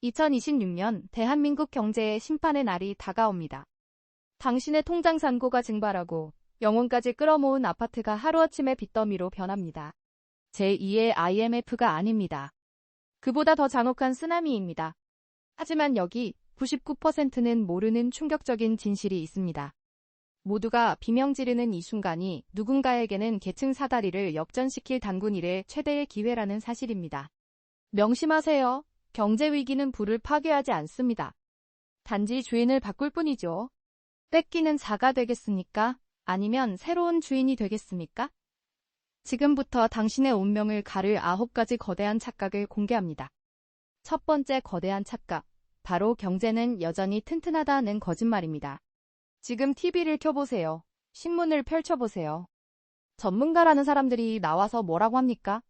2026년 대한민국 경제의 심판의 날이 다가옵니다. 당신의 통장 잔고가 증발하고 영혼까지 끌어모은 아파트가 하루아침에 빚더미로 변합니다. 제2의 IMF가 아닙니다. 그보다 더 잔혹한 쓰나미입니다. 하지만 여기 99%는 모르는 충격적인 진실이 있습니다. 모두가 비명 지르는 이 순간이 누군가에게는 계층 사다리를 역전시킬 단군 일의 최대의 기회라는 사실입니다. 명심하세요. 경제 위기는 부를 파괴하지 않습니다. 단지 주인을 바꿀 뿐이죠. 뺏기는 자가 되겠습니까? 아니면 새로운 주인이 되겠습니까? 지금부터 당신의 운명을 가를 9가지 거대한 착각을 공개합니다. 첫 번째 거대한 착각, 바로 경제는 여전히 튼튼하다는 거짓말입니다. 지금 TV를 켜보세요. 신문을 펼쳐보세요. 전문가라는 사람들이 나와서 뭐라고 합니까?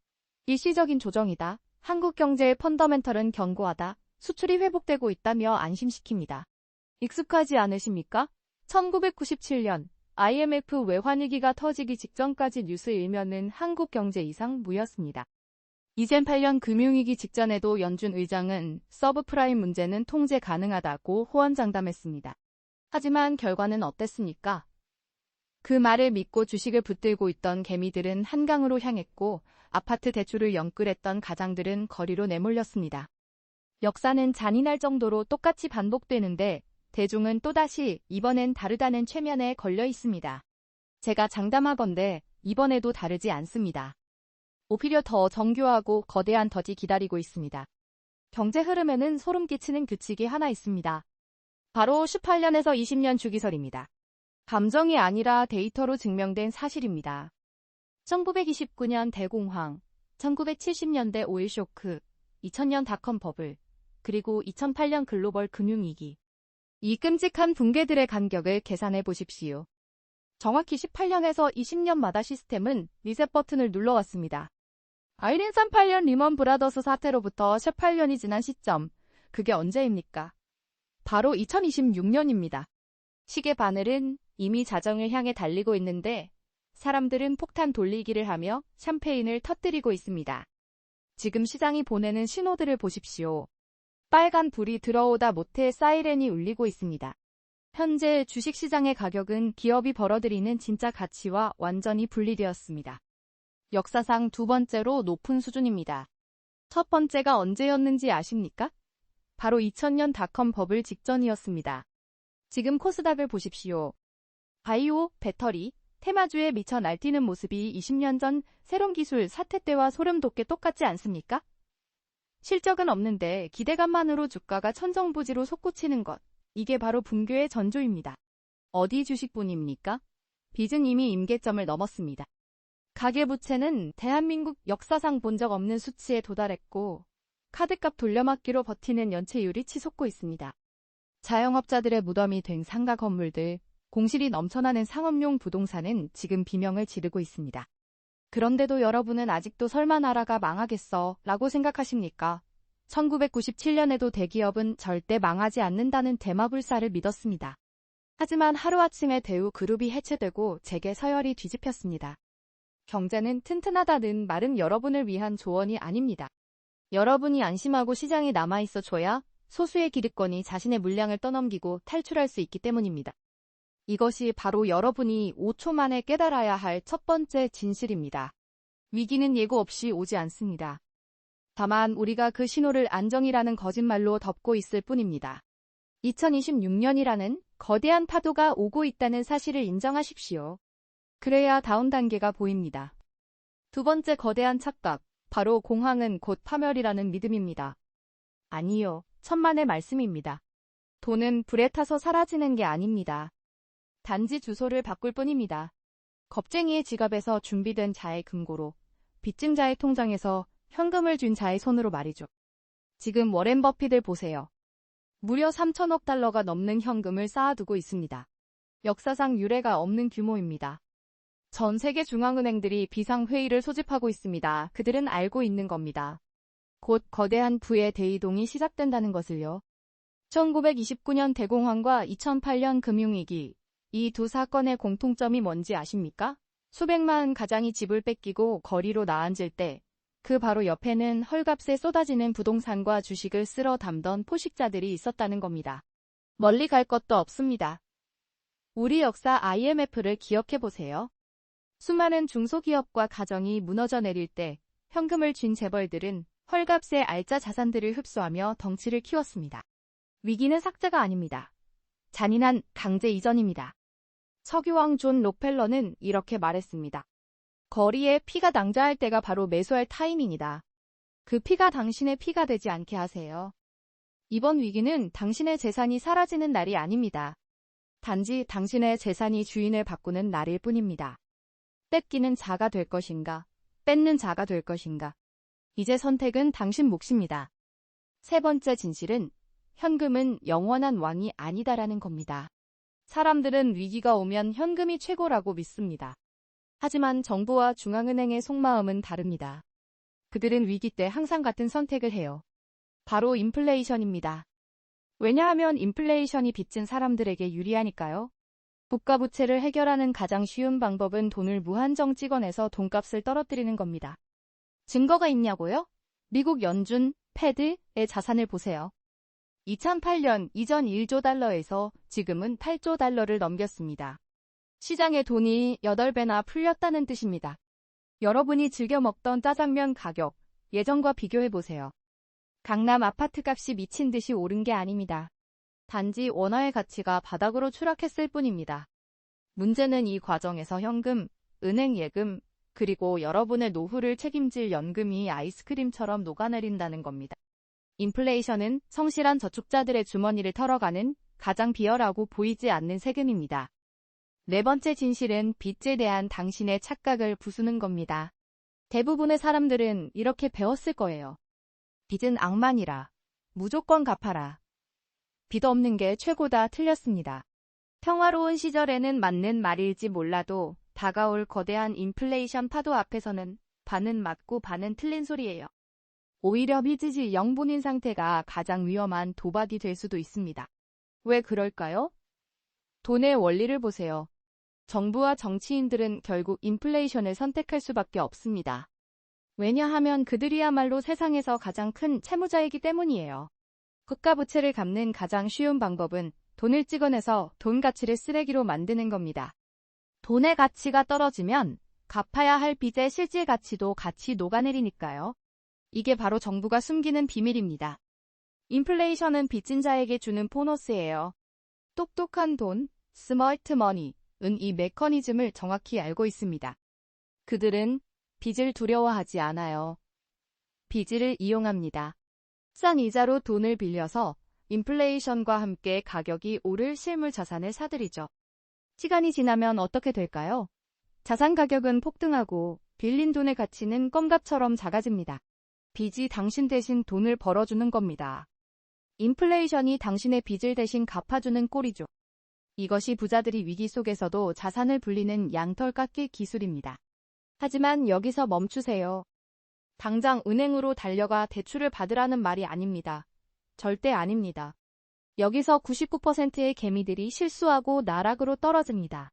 일시적인 조정이다. 한국 경제의 펀더멘털은 견고하다. 수출이 회복되고 있다며 안심시킵니다. 익숙하지 않으십니까? 1997년 IMF 외환위기가 터지기 직전까지 뉴스 일면은 한국 경제 이상무였습니다. 2008년 금융위기 직전에도 연준 의장은 서브프라임 문제는 통제 가능하다고 호언장담했습니다. 하지만 결과는 어땠습니까? 그 말을 믿고 주식을 붙들고 있던 개미들은 한강으로 향했고 아파트 대출을 영끌했던 가장들은 거리로 내몰렸습니다. 역사는 잔인할 정도로 똑같이 반복되는데 대중은 또다시 이번엔 다르다는 최면에 걸려 있습니다. 제가 장담하건대 이번에도 다르지 않습니다. 오히려 더 정교하고 거대한 덫이 기다리고 있습니다. 경제 흐름에는 소름 끼치는 규칙이 하나 있습니다. 바로 18년에서 20년 주기설입니다. 감정이 아니라 데이터로 증명된 사실입니다. 1929년 대공황, 1970년대 오일 쇼크, 2000년 닷컴 버블, 그리고 2008년 글로벌 금융위기. 이 끔찍한 붕괴들의 간격을 계산해 보십시오. 정확히 18년에서 20년마다 시스템은 리셋 버튼을 눌러왔습니다. 2038년 리먼 브라더스 사태로부터 18년이 지난 시점, 그게 언제입니까? 바로 2026년입니다. 시계 바늘은 이미 자정을 향해 달리고 있는데 사람들은 폭탄 돌리기를 하며 샴페인을 터뜨리고 있습니다. 지금 시장이 보내는 신호들을 보십시오. 빨간 불이 들어오다 못해 사이렌이 울리고 있습니다. 현재 주식시장의 가격은 기업이 벌어들이는 진짜 가치와 완전히 분리되었습니다. 역사상 두 번째로 높은 수준입니다. 첫 번째가 언제였는지 아십니까? 바로 2000년 닷컴 버블 직전이었습니다. 지금 코스닥을 보십시오. 바이오, 배터리, 테마주에 미쳐 날뛰는 모습이 20년 전 새로운 기술 사태 때와 소름 돋게 똑같지 않습니까? 실적은 없는데 기대감만으로 주가가 천정부지로 솟구치는 것. 이게 바로 붕괴의 전조입니다. 어디 주식뿐입니까? 빚은 이미 임계점을 넘었습니다. 가계부채는 대한민국 역사상 본 적 없는 수치에 도달했고 카드값 돌려막기로 버티는 연체율이 치솟고 있습니다. 자영업자들의 무덤이 된 상가 건물들, 공실이 넘쳐나는 상업용 부동산은 지금 비명을 지르고 있습니다. 그런데도 여러분은 아직도 설마 나라가 망하겠어 라고 생각하십니까? 1997년에도 대기업은 절대 망하지 않는다는 대마불사를 믿었습니다. 하지만 하루아침에 대우그룹이 해체되고 재계 서열이 뒤집혔습니다. 경제는 튼튼하다는 말은 여러분을 위한 조언이 아닙니다. 여러분이 안심하고 시장에 남아있어 줘야 소수의 기득권이 자신의 물량을 떠넘기고 탈출할 수 있기 때문입니다. 이것이 바로 여러분이 5초 만에 깨달아야 할 첫 번째 진실입니다. 위기는 예고 없이 오지 않습니다. 다만 우리가 그 신호를 안정이라는 거짓말로 덮고 있을 뿐입니다. 2026년이라는 거대한 파도가 오고 있다는 사실을 인정하십시오. 그래야 다음 단계가 보입니다. 두 번째 거대한 착각, 바로 공황은 곧 파멸이라는 믿음입니다. 아니요, 천만의 말씀입니다. 돈은 불에 타서 사라지는 게 아닙니다. 단지 주소를 바꿀 뿐입니다. 겁쟁이의 지갑에서 준비된 자의 금고로, 빚진 자의 통장에서 현금을 쥔 자의 손으로 말이죠. 지금 워렌 버핏을 보세요. 무려 3천억 달러가 넘는 현금을 쌓아두고 있습니다. 역사상 유례가 없는 규모입니다. 전 세계 중앙은행들이 비상회의를 소집하고 있습니다. 그들은 알고 있는 겁니다. 곧 거대한 부의 대이동이 시작된다는 것을요. 1929년 대공황과 2008년 금융위기, 이 두 사건의 공통점이 뭔지 아십니까? 수백만 가장이 집을 뺏기고 거리로 나앉을 때 그 바로 옆에는 헐값에 쏟아지는 부동산과 주식을 쓸어 담던 포식자들이 있었다는 겁니다. 멀리 갈 것도 없습니다. 우리 역사 IMF를 기억해보세요. 수많은 중소기업과 가정이 무너져 내릴 때 현금을 쥔 재벌들은 헐값의 알짜 자산들을 흡수하며 덩치를 키웠습니다. 위기는 삭제가 아닙니다. 잔인한 강제 이전입니다. 석유왕 존 록펠러는 이렇게 말했습니다. 거리에 피가 낭자할 때가 바로 매수할 타이밍이다. 그 피가 당신의 피가 되지 않게 하세요. 이번 위기는 당신의 재산이 사라지는 날이 아닙니다. 단지 당신의 재산이 주인을 바꾸는 날일 뿐입니다. 뺏기는 자가 될 것인가, 뺏는 자가 될 것인가. 이제 선택은 당신 몫입니다. 세 번째 진실은 현금은 영원한 왕이 아니다라는 겁니다. 사람들은 위기가 오면 현금이 최고라고 믿습니다. 하지만 정부와 중앙은행의 속마음은 다릅니다. 그들은 위기 때 항상 같은 선택을 해요. 바로 인플레이션입니다. 왜냐하면 인플레이션이 빚진 사람들에게 유리하니까요. 국가부채를 해결하는 가장 쉬운 방법은 돈을 무한정 찍어내서 돈값을 떨어뜨리는 겁니다. 증거가 있냐고요? 미국 연준, 패드의 자산을 보세요. 2008년 이전 1조 달러에서 지금은 8조 달러를 넘겼습니다. 시장의 돈이 8배나 풀렸다는 뜻입니다. 여러분이 즐겨 먹던 짜장면 가격, 예전과 비교해보세요. 강남 아파트 값이 미친 듯이 오른 게 아닙니다. 단지 원화의 가치가 바닥으로 추락했을 뿐입니다. 문제는 이 과정에서 현금, 은행 예금, 그리고 여러분의 노후를 책임질 연금이 아이스크림처럼 녹아내린다는 겁니다. 인플레이션은 성실한 저축자들의 주머니를 털어가는 가장 비열하고 보이지 않는 세금입니다. 네 번째 진실은 빚에 대한 당신의 착각을 부수는 겁니다. 대부분의 사람들은 이렇게 배웠을 거예요. 빚은 악만이라. 무조건 갚아라. 빚 없는 게 최고다. 틀렸습니다. 평화로운 시절에는 맞는 말일지 몰라도 다가올 거대한 인플레이션 파도 앞에서는 반은 맞고 반은 틀린 소리예요. 오히려 빚이 영분인 상태가 가장 위험한 도박이 될 수도 있습니다. 왜 그럴까요? 돈의 원리를 보세요. 정부와 정치인들은 결국 인플레이션을 선택할 수밖에 없습니다. 왜냐하면 그들이야말로 세상에서 가장 큰 채무자이기 때문이에요. 국가부채를 갚는 가장 쉬운 방법은 돈을 찍어내서 돈 가치를 쓰레기로 만드는 겁니다. 돈의 가치가 떨어지면 갚아야 할 빚의 실질 가치도 같이 녹아내리니까요. 이게 바로 정부가 숨기는 비밀입니다. 인플레이션은 빚진 자에게 주는 보너스예요. 똑똑한 돈, 스마트 머니, 은 이 메커니즘을 정확히 알고 있습니다. 그들은 빚을 두려워하지 않아요. 빚을 이용합니다. 싼 이자로 돈을 빌려서 인플레이션과 함께 가격이 오를 실물 자산을 사들이죠. 시간이 지나면 어떻게 될까요? 자산 가격은 폭등하고 빌린 돈의 가치는 껌값처럼 작아집니다. 빚이 당신 대신 돈을 벌어주는 겁니다. 인플레이션이 당신의 빚을 대신 갚아주는 꼴이죠. 이것이 부자들이 위기 속에서도 자산을 불리는 양털 깎기 기술입니다. 하지만 여기서 멈추세요. 당장 은행으로 달려가 대출을 받으라는 말이 아닙니다. 절대 아닙니다. 여기서 99%의 개미들이 실수하고 나락으로 떨어집니다.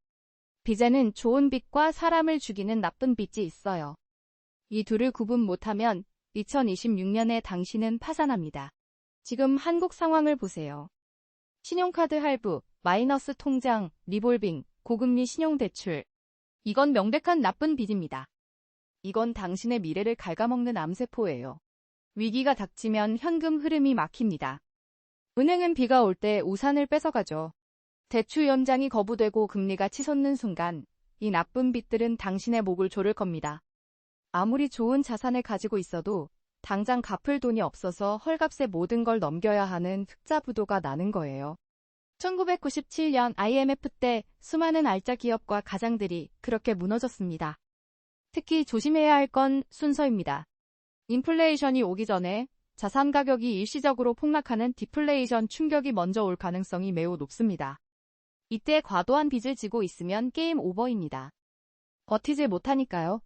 빚에는 좋은 빚과 사람을 죽이는 나쁜 빚이 있어요. 이 둘을 구분 못하면 2026년에 당신은 파산합니다. 지금 한국 상황을 보세요. 신용카드 할부, 마이너스 통장, 리볼빙, 고금리 신용대출. 이건 명백한 나쁜 빚입니다. 이건 당신의 미래를 갉아먹는 암세포예요. 위기가 닥치면 현금 흐름이 막힙니다. 은행은 비가 올 때 우산을 뺏어가죠. 대출 연장이 거부되고 금리가 치솟는 순간 이 나쁜 빚들은 당신의 목을 조를 겁니다. 아무리 좋은 자산을 가지고 있어도 당장 갚을 돈이 없어서 헐값에 모든 걸 넘겨야 하는 흑자부도가 나는 거예요. 1997년 IMF 때 수많은 알짜 기업과 가장들이 그렇게 무너졌습니다. 특히 조심해야 할 건 순서입니다. 인플레이션이 오기 전에 자산 가격이 일시적으로 폭락하는 디플레이션 충격이 먼저 올 가능성이 매우 높습니다. 이때 과도한 빚을 지고 있으면 게임 오버입니다. 버티질 못하니까요.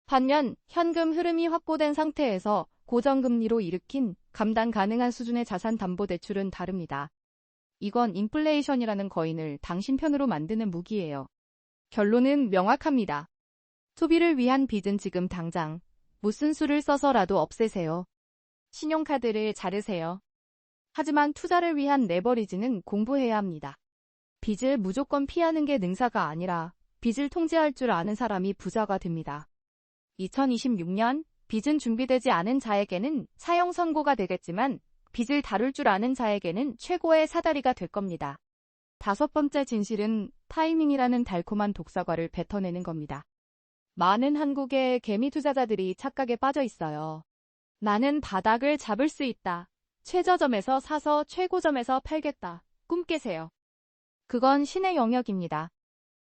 반면 현금 흐름이 확보된 상태에서 고정금리로 일으킨 감당 가능한 수준의 자산담보대출은 다릅니다. 이건 인플레이션이라는 거인을 당신 편으로 만드는 무기예요. 결론은 명확합니다. 소비를 위한 빚은 지금 당장 무슨 수를 써서라도 없애세요. 신용카드를 자르세요. 하지만 투자를 위한 레버리지는 공부해야 합니다. 빚을 무조건 피하는 게 능사가 아니라 빚을 통제할 줄 아는 사람이 부자가 됩니다. 2026년 빚은 준비되지 않은 자에게는 사형 선고가 되겠지만 빚을 다룰 줄 아는 자에게는 최고의 사다리가 될 겁니다. 5번째 진실은 타이밍이라는 달콤한 독사과를 뱉어내는 겁니다. 많은 한국의 개미 투자자들이 착각에 빠져 있어요. 나는 바닥을 잡을 수 있다. 최저점에서 사서 최고점에서 팔겠다. 꿈 깨세요. 그건 신의 영역입니다.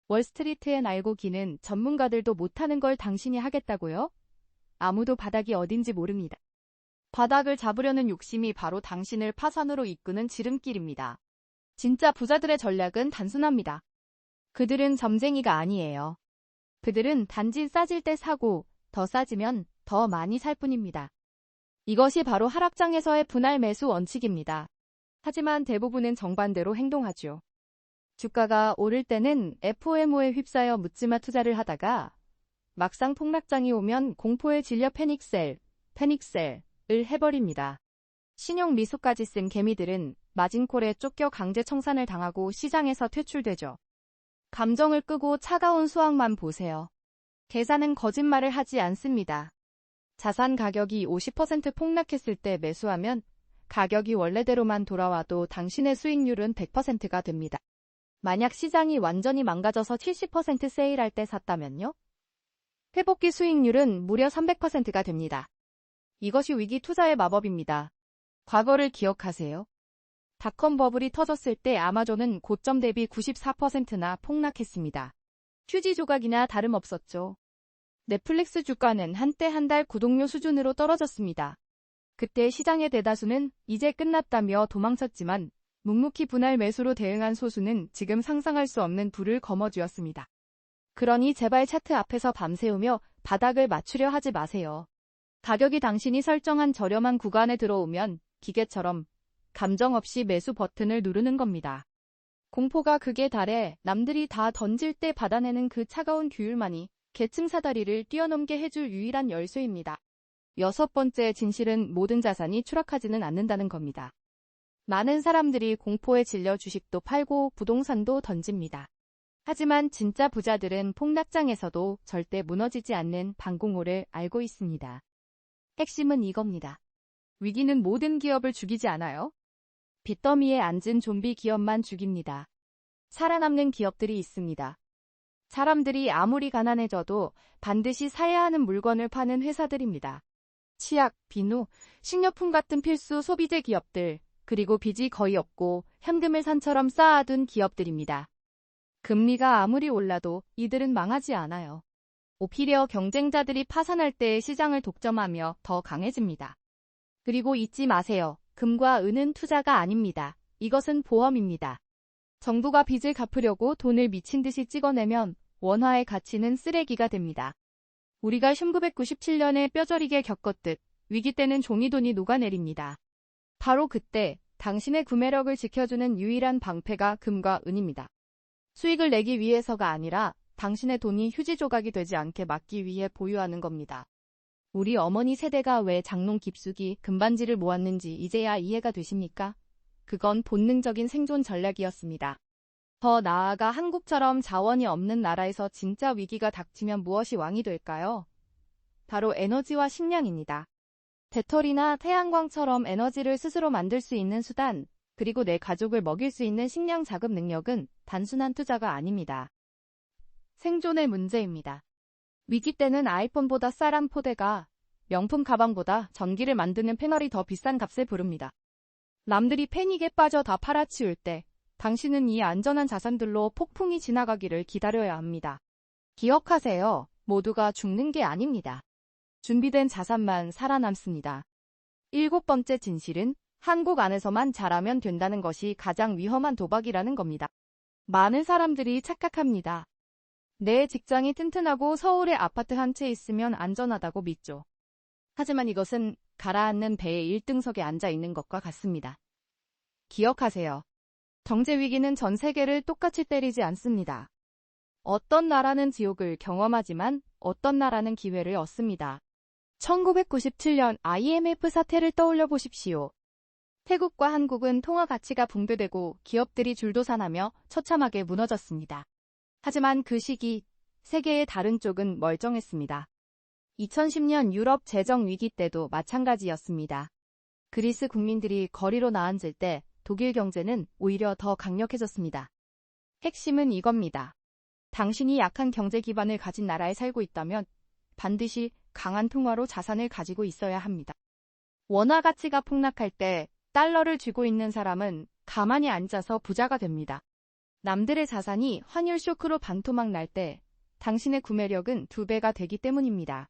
월스트리트엔 알고 기는 전문가들도 못하는 걸 당신이 하겠다고요? 아무도 바닥이 어딘지 모릅니다. 바닥을 잡으려는 욕심이 바로 당신을 파산으로 이끄는 지름길입니다. 진짜 부자들의 전략은 단순합니다. 그들은 점쟁이가 아니에요. 그들은 단지 싸질 때 사고 더 싸지면 더 많이 살 뿐입니다. 이것이 바로 하락장에서의 분할 매수 원칙입니다. 하지만 대부분은 정반대로 행동하죠. 주가가 오를 때는 FOMO에 휩싸여 묻지마 투자를 하다가 막상 폭락장이 오면 공포에 질려 패닉셀을 해버립니다. 신용 미수까지 쓴 개미들은 마진콜에 쫓겨 강제 청산을 당하고 시장에서 퇴출되죠. 감정을 끄고 차가운 수학만 보세요. 계산은 거짓말을 하지 않습니다. 자산 가격이 50% 폭락했을 때 매수하면 가격이 원래대로만 돌아와도 당신의 수익률은 100%가 됩니다. 만약 시장이 완전히 망가져서 70% 세일할 때 샀다면요? 회복기 수익률은 무려 300%가 됩니다. 이것이 위기 투자의 마법입니다. 과거를 기억하세요. 닷컴 버블이 터졌을 때 아마존은 고점 대비 94%나 폭락했습니다. 휴지 조각이나 다름없었죠. 넷플릭스 주가는 한때 한 달 구독료 수준으로 떨어졌습니다. 그때 시장의 대다수는 이제 끝났다며 도망쳤지만 묵묵히 분할 매수로 대응한 소수는 지금 상상할 수 없는 부를 거머쥐었습니다. 그러니 제발 차트 앞에서 밤새우며 바닥을 맞추려 하지 마세요. 가격이 당신이 설정한 저렴한 구간에 들어오면 기계처럼 감정 없이 매수 버튼을 누르는 겁니다. 공포가 극에 달해 남들이 다 던질 때 받아내는 그 차가운 규율만이 계층 사다리를 뛰어넘게 해줄 유일한 열쇠입니다. 6번째 진실은 모든 자산이 추락하지는 않는다는 겁니다. 많은 사람들이 공포에 질려 주식도 팔고 부동산도 던집니다. 하지만 진짜 부자들은 폭락장에서도 절대 무너지지 않는 방공호를 알고 있습니다. 핵심은 이겁니다. 위기는 모든 기업을 죽이지 않아요. 빚더미에 앉은 좀비 기업만 죽입니다. 살아남는 기업들이 있습니다. 사람들이 아무리 가난해져도 반드시 사야 하는 물건을 파는 회사들입니다. 치약, 비누, 식료품 같은 필수 소비재 기업들, 그리고 빚이 거의 없고 현금을 산처럼 쌓아둔 기업들입니다. 금리가 아무리 올라도 이들은 망하지 않아요. 오히려 경쟁자들이 파산할 때 시장을 독점하며 더 강해집니다. 그리고 잊지 마세요. 금과 은은 투자가 아닙니다. 이것은 보험입니다. 정부가 빚을 갚으려고 돈을 미친 듯이 찍어내면 원화의 가치는 쓰레기가 됩니다. 우리가 1997년에 뼈저리게 겪었듯 위기 때는 종이돈이 녹아내립니다. 바로 그때 당신의 구매력을 지켜주는 유일한 방패가 금과 은입니다. 수익을 내기 위해서가 아니라 당신의 돈이 휴지 조각이 되지 않게 막기 위해 보유하는 겁니다. 우리 어머니 세대가 왜 장롱 깊숙이 금반지를 모았는지 이제야 이해가 되십니까? 그건 본능적인 생존 전략이었습니다. 더 나아가 한국처럼 자원이 없는 나라에서 진짜 위기가 닥치면 무엇이 왕이 될까요? 바로 에너지와 식량입니다. 배터리나 태양광처럼 에너지를 스스로 만들 수 있는 수단, 그리고 내 가족을 먹일 수 있는 식량 자급 능력은 단순한 투자가 아닙니다. 생존의 문제입니다. 위기 때는 아이폰보다 쌀한 포대가 명품 가방보다 전기를 만드는 패널이 더 비싼 값을 부릅니다. 남들이 패닉에 빠져 다 팔아치울 때 당신은 이 안전한 자산들로 폭풍이 지나가기를 기다려야 합니다. 기억하세요. 모두가 죽는 게 아닙니다. 준비된 자산만 살아남습니다. 7번째 진실은 한국 안에서만 잘하면 된다는 것이 가장 위험한 도박이라는 겁니다. 많은 사람들이 착각합니다. 내 직장이 튼튼하고 서울에 아파트 한 채 있으면 안전하다고 믿죠. 하지만 이것은 가라앉는 배의 1등석에 앉아 있는 것과 같습니다. 기억하세요. 경제 위기는 전 세계를 똑같이 때리지 않습니다. 어떤 나라는 지옥을 경험하지만 어떤 나라는 기회를 얻습니다. 1997년 IMF 사태를 떠올려 보십시오. 태국과 한국은 통화 가치가 붕괴되고 기업들이 줄도산하며 처참하게 무너졌습니다. 하지만 그 시기 세계의 다른 쪽은 멀쩡했습니다. 2010년 유럽 재정 위기 때도 마찬가지였습니다. 그리스 국민들이 거리로 나앉을 때 독일 경제는 오히려 더 강력해졌습니다. 핵심은 이겁니다. 당신이 약한 경제 기반을 가진 나라에 살고 있다면 반드시 강한 통화로 자산을 가지고 있어야 합니다. 원화 가치가 폭락할 때 달러를 쥐고 있는 사람은 가만히 앉아서 부자가 됩니다. 남들의 자산이 환율 쇼크로 반토막 날 때 당신의 구매력은 2배가 되기 때문입니다.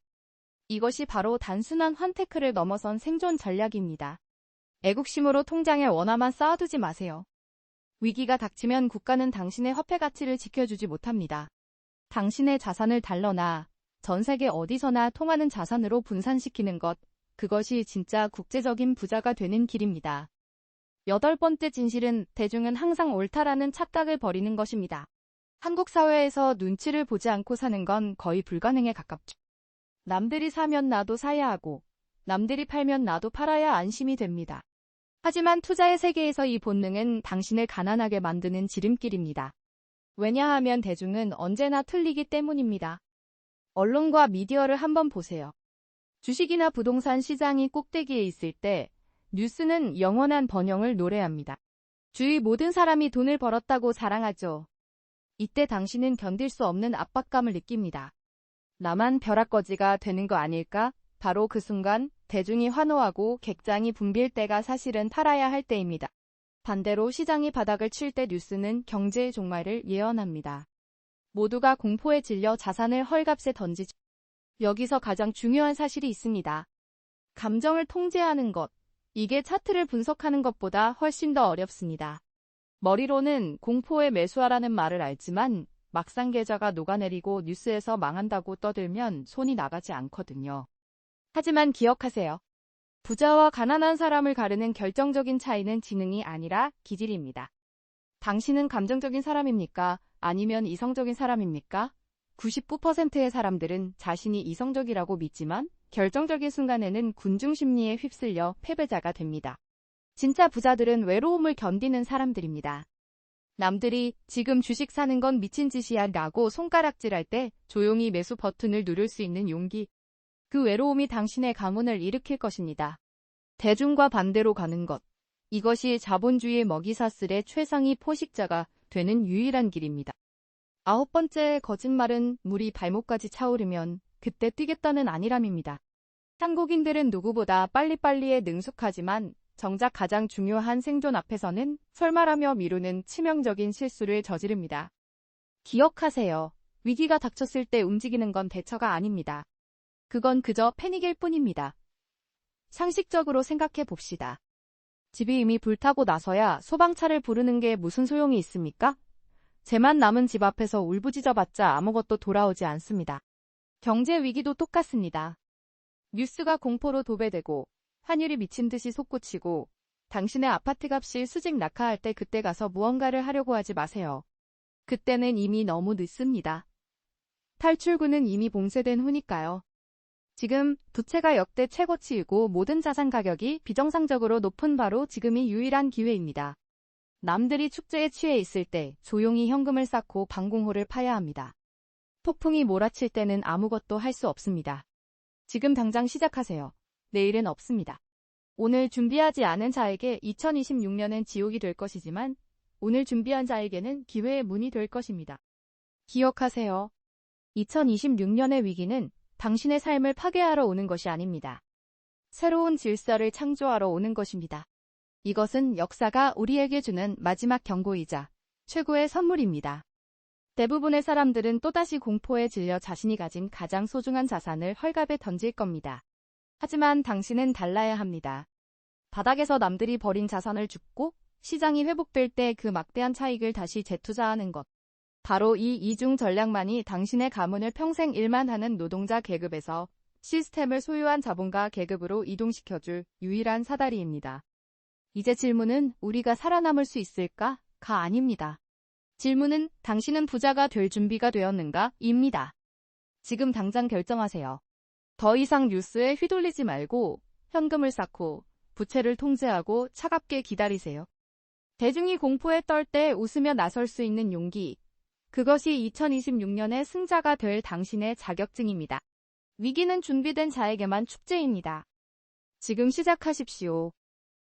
이것이 바로 단순한 환테크를 넘어선 생존 전략입니다. 애국심으로 통장에 원화만 쌓아두지 마세요. 위기가 닥치면 국가는 당신의 화폐 가치를 지켜주지 못합니다. 당신의 자산을 달러나 전 세계 어디서나 통하는 자산으로 분산시키는 것, 그것이 진짜 국제적인 부자가 되는 길입니다. 8번째 진실은 대중은 항상 옳다라는 착각을 버리는 것입니다. 한국 사회에서 눈치를 보지 않고 사는 건 거의 불가능에 가깝죠. 남들이 사면 나도 사야 하고 남들이 팔면 나도 팔아야 안심이 됩니다. 하지만 투자의 세계에서 이 본능은 당신을 가난하게 만드는 지름길입니다. 왜냐하면 대중은 언제나 틀리기 때문입니다. 언론과 미디어를 한번 보세요. 주식이나 부동산 시장이 꼭대기에 있을 때 뉴스는 영원한 번영을 노래합니다. 주위 모든 사람이 돈을 벌었다고 자랑하죠. 이때 당신은 견딜 수 없는 압박감을 느낍니다. 나만 벼락거지가 되는 거 아닐까? 바로 그 순간 대중이 환호하고 객장이 붐빌 때가 사실은 팔아야 할 때입니다. 반대로 시장이 바닥을 칠 때 뉴스는 경제의 종말을 예언합니다. 모두가 공포에 질려 자산을 헐값에 던지죠. 여기서 가장 중요한 사실이 있습니다. 감정을 통제하는 것, 이게 차트를 분석하는 것보다 훨씬 더 어렵습니다. 머리로는 공포에 매수하라는 말을 알지만 막상 계좌가 녹아내리고 뉴스에서 망한다고 떠들면 손이 나가지 않거든요. 하지만 기억하세요. 부자와 가난한 사람을 가르는 결정적인 차이는 지능이 아니라 기질입니다. 당신은 감정적인 사람입니까? 아니면 이성적인 사람입니까? 99%의 사람들은 자신이 이성적이라고 믿지만 결정적인 순간에는 군중 심리에 휩쓸려 패배자가 됩니다. 진짜 부자들은 외로움을 견디는 사람들입니다. 남들이 지금 주식 사는 건 미친 짓이야 라고 손가락질할 때 조용히 매수 버튼을 누를 수 있는 용기. 그 외로움이 당신의 가문을 일으킬 것입니다. 대중과 반대로 가는 것. 이것이 자본주의의 먹이사슬의 최상위 포식자가 되는 유일한 길입니다. 9번째 거짓말은 물이 발목까지 차오르면 그때 뛰겠다는 아니람입니다. 한국인들은 누구보다 빨리빨리에 능숙하지만 정작 가장 중요한 생존 앞에서는 설마라며 미루는 치명적인 실수를 저지릅니다. 기억하세요. 위기가 닥쳤을 때 움직이는 건 대처가 아닙니다. 그건 그저 패닉일 뿐입니다. 상식적으로 생각해 봅시다. 집이 이미 불타고 나서야 소방차를 부르는 게 무슨 소용이 있습니까? 재만 남은 집 앞에서 울부짖어봤자 아무것도 돌아오지 않습니다. 경제 위기도 똑같습니다. 뉴스가 공포로 도배되고 환율이 미친 듯이 솟구치고 당신의 아파트 값이 수직 낙하할 때 그때 가서 무언가를 하려고 하지 마세요. 그때는 이미 너무 늦습니다. 탈출구는 이미 봉쇄된 후니까요. 지금 부채가 역대 최고치이고 모든 자산 가격이 비정상적으로 높은 바로 지금이 유일한 기회입니다. 남들이 축제에 취해 있을 때 조용히 현금을 쌓고 방공호를 파야 합니다. 폭풍이 몰아칠 때는 아무것도 할 수 없습니다. 지금 당장 시작하세요. 내일은 없습니다. 오늘 준비하지 않은 자에게 2026년은 지옥이 될 것이지만 오늘 준비한 자에게는 기회의 문이 될 것입니다. 기억하세요. 2026년의 위기는 당신의 삶을 파괴하러 오는 것이 아닙니다. 새로운 질서를 창조하러 오는 것입니다. 이것은 역사가 우리에게 주는 마지막 경고이자 최고의 선물입니다. 대부분의 사람들은 또다시 공포에 질려 자신이 가진 가장 소중한 자산을 헐값에 던질 겁니다. 하지만 당신은 달라야 합니다. 바닥에서 남들이 버린 자산을 줍고 시장이 회복될 때 그 막대한 차익을 다시 재투자하는 것. 바로 이 이중 전략만이 당신의 가문을 평생 일만 하는 노동자 계급에서 시스템을 소유한 자본가 계급으로 이동시켜줄 유일한 사다리입니다. 이제 질문은 우리가 살아남을 수 있을까?가 아닙니다. 질문은 당신은 부자가 될 준비가 되었는가?입니다. 지금 당장 결정하세요. 더 이상 뉴스에 휘둘리지 말고 현금을 쌓고 부채를 통제하고 차갑게 기다리세요. 대중이 공포에 떨 때 웃으며 나설 수 있는 용기. 그것이 2026년의 승자가 될 당신의 자격증입니다. 위기는 준비된 자에게만 축제입니다. 지금 시작하십시오.